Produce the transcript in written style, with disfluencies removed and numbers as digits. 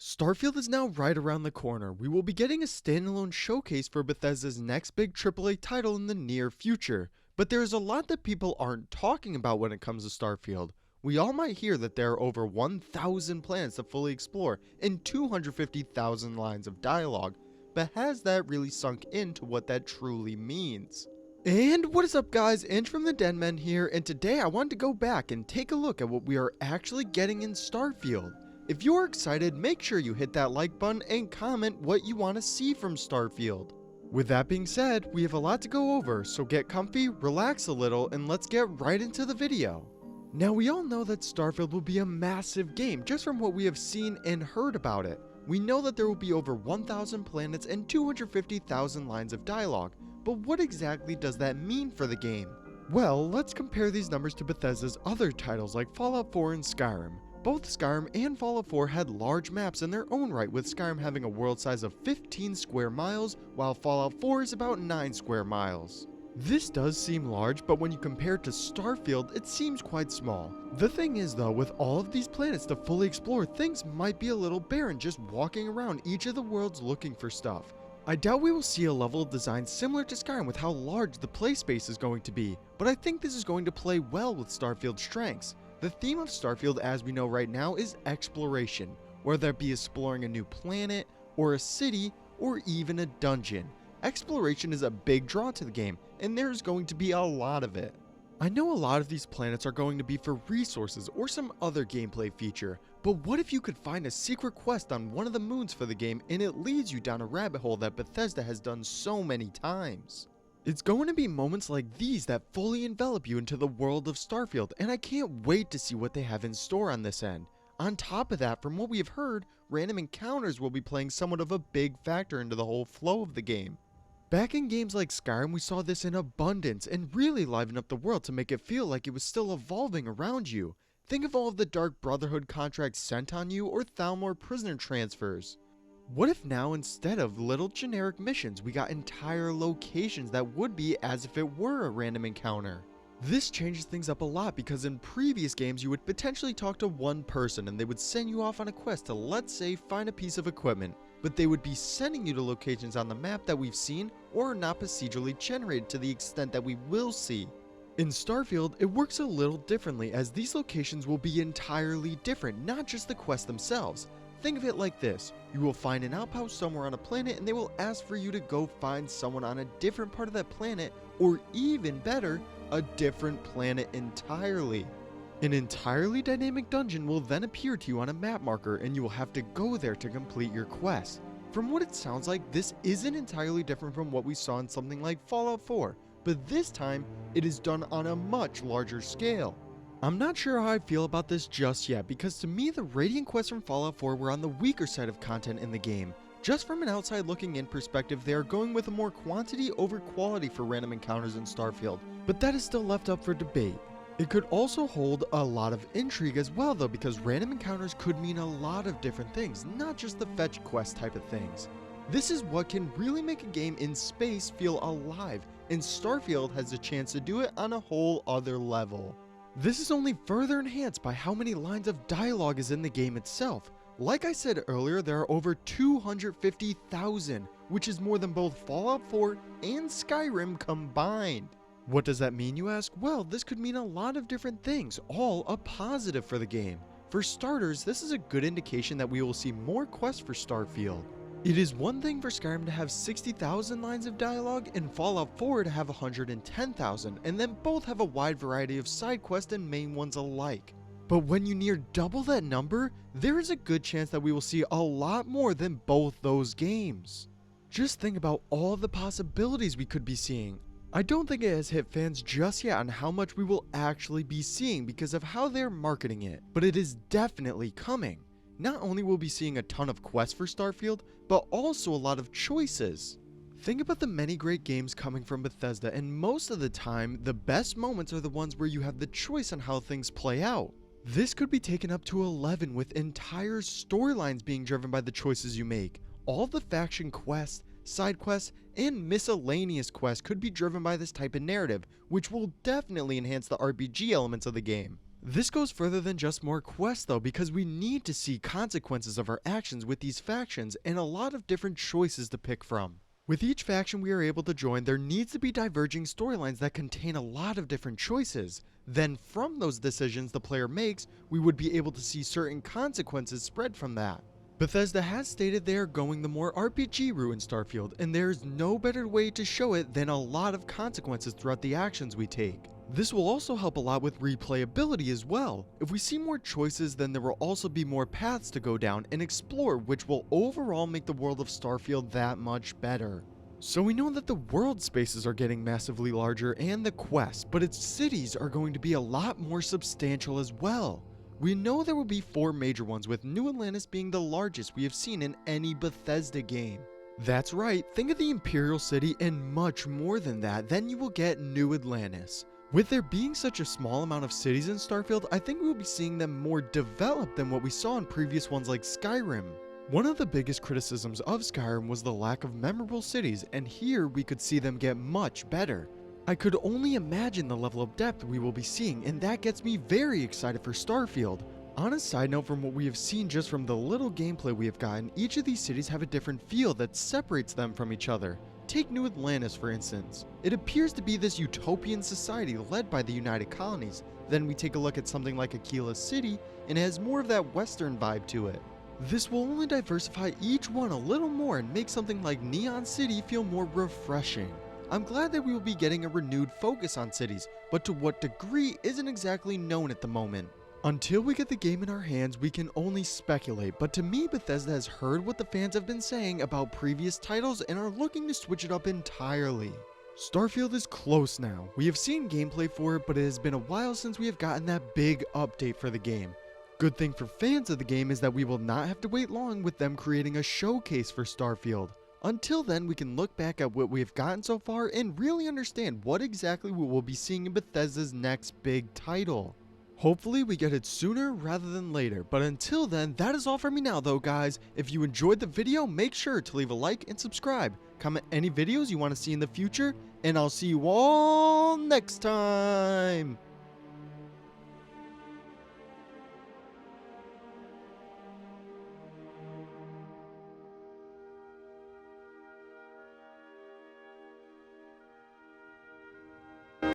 Starfield is now right around the corner. We will be getting a standalone showcase for Bethesda's next big AAA title in the near future. But there is a lot that people aren't talking about when it comes to Starfield. We all might hear that there are over 1,000 planets to fully explore and 250,000 lines of dialogue, but has that really sunk into what that truly means? And what is up, guys? Inch from the Den Men here, and today I wanted to go back and take a look at what we are actually getting in Starfield. If you're excited, make sure you hit that like button and comment what you want to see from Starfield. With that being said, we have a lot to go over, so get comfy, relax a little, and let's get right into the video. Now, we all know that Starfield will be a massive game just from what we have seen and heard about it. We know that there will be over 1,000 planets and 250,000 lines of dialogue, but what exactly does that mean for the game? Well, let's compare these numbers to Bethesda's other titles like Fallout 4 and Skyrim. Both Skyrim and Fallout 4 had large maps in their own right, with Skyrim having a world size of 15 square miles, while Fallout 4 is about 9 square miles. This does seem large, but when you compare it to Starfield, it seems quite small. The thing is though, with all of these planets to fully explore, things might be a little barren just walking around each of the worlds looking for stuff. I doubt we will see a level of design similar to Skyrim with how large the play space is going to be, but I think this is going to play well with Starfield's strengths. The theme of Starfield, as we know right now, is exploration, whether it be exploring a new planet, or a city, or even a dungeon. Exploration is a big draw to the game, and there's going to be a lot of it. I know a lot of these planets are going to be for resources or some other gameplay feature, but what if you could find a secret quest on one of the moons for the game and it leads you down a rabbit hole that Bethesda has done so many times? It's going to be moments like these that fully envelop you into the world of Starfield, and I can't wait to see what they have in store on this end. On top of that, from what we have heard, random encounters will be playing somewhat of a big factor into the whole flow of the game. Back in games like Skyrim, we saw this in abundance and really livened up the world to make it feel like it was still evolving around you. Think of all of the Dark Brotherhood contracts sent on you or Thalmor prisoner transfers. What if now, instead of little generic missions, we got entire locations that would be as if it were a random encounter? This changes things up a lot because in previous games you would potentially talk to one person and they would send you off on a quest to, let's say, find a piece of equipment, but they would be sending you to locations on the map that we've seen or are not procedurally generated to the extent that we will see. In Starfield, it works a little differently as these locations will be entirely different, not just the quests themselves. Think of it like this: you will find an outpost somewhere on a planet and they will ask for you to go find someone on a different part of that planet, or even better, a different planet entirely. An entirely dynamic dungeon will then appear to you on a map marker and you will have to go there to complete your quest. From what it sounds like, this isn't entirely different from what we saw in something like Fallout 4, but this time it is done on a much larger scale. I'm not sure how I feel about this just yet, because to me the Radiant quests from Fallout 4 were on the weaker side of content in the game. Just from an outside looking in perspective, they are going with a more quantity over quality for random encounters in Starfield, but that is still left up for debate. It could also hold a lot of intrigue as well though, because random encounters could mean a lot of different things, not just the fetch quest type of things. This is what can really make a game in space feel alive, and Starfield has the chance to do it on a whole other level. This is only further enhanced by how many lines of dialogue is in the game itself. Like I said earlier, there are over 250,000, which is more than both Fallout 4 and Skyrim combined. What does that mean, you ask? Well, this could mean a lot of different things, all a positive for the game. For starters, this is a good indication that we will see more quests for Starfield. It is one thing for Skyrim to have 60,000 lines of dialogue and Fallout 4 to have 110,000, and then both have a wide variety of side quests and main ones alike. But when you near double that number, there is a good chance that we will see a lot more than both those games. Just think about all the possibilities we could be seeing. I don't think it has hit fans just yet on how much we will actually be seeing because of how they're marketing it, but it is definitely coming. Not only will we be seeing a ton of quests for Starfield, but also a lot of choices. Think about the many great games coming from Bethesda, and most of the time, the best moments are the ones where you have the choice on how things play out. This could be taken up to 11 with entire storylines being driven by the choices you make. All the faction quests, side quests, and miscellaneous quests could be driven by this type of narrative, which will definitely enhance the RPG elements of the game. This goes further than just more quests though, because we need to see consequences of our actions with these factions and a lot of different choices to pick from. With each faction we are able to join, there needs to be diverging storylines that contain a lot of different choices. Then from those decisions the player makes, we would be able to see certain consequences spread from that. Bethesda has stated they are going the more RPG route in Starfield, and there is no better way to show it than a lot of consequences throughout the actions we take. This will also help a lot with replayability as well. If we see more choices, then there will also be more paths to go down and explore, which will overall make the world of Starfield that much better. So we know that the world spaces are getting massively larger and the quests, but its cities are going to be a lot more substantial as well. We know there will be 4 major ones, with New Atlantis being the largest we have seen in any Bethesda game. That's right, think of the Imperial City and much more than that, then you will get New Atlantis. With there being such a small amount of cities in Starfield, I think we will be seeing them more developed than what we saw in previous ones like Skyrim. One of the biggest criticisms of Skyrim was the lack of memorable cities, and here we could see them get much better. I could only imagine the level of depth we will be seeing, and that gets me very excited for Starfield. On a side note, from what we have seen just from the little gameplay we have gotten, each of these cities have a different feel that separates them from each other. Take New Atlantis for instance. It appears to be this utopian society led by the United Colonies. Then we take a look at something like Aquila City, and it has more of that western vibe to it. This will only diversify each one a little more and make something like Neon City feel more refreshing. I'm glad that we will be getting a renewed focus on cities, but to what degree isn't exactly known at the moment. Until we get the game in our hands, we can only speculate, but to me, Bethesda has heard what the fans have been saying about previous titles and are looking to switch it up entirely. Starfield is close now. We have seen gameplay for it, but it has been a while since we have gotten that big update for the game. Good thing for fans of the game is that we will not have to wait long with them creating a showcase for Starfield. Until then, we can look back at what we have gotten so far and really understand what exactly we will be seeing in Bethesda's next big title. Hopefully we get it sooner rather than later, but until then, that is all for me now though guys. If you enjoyed the video, make sure to leave a like and subscribe. Comment any videos you want to see in the future, and I'll see you all next time.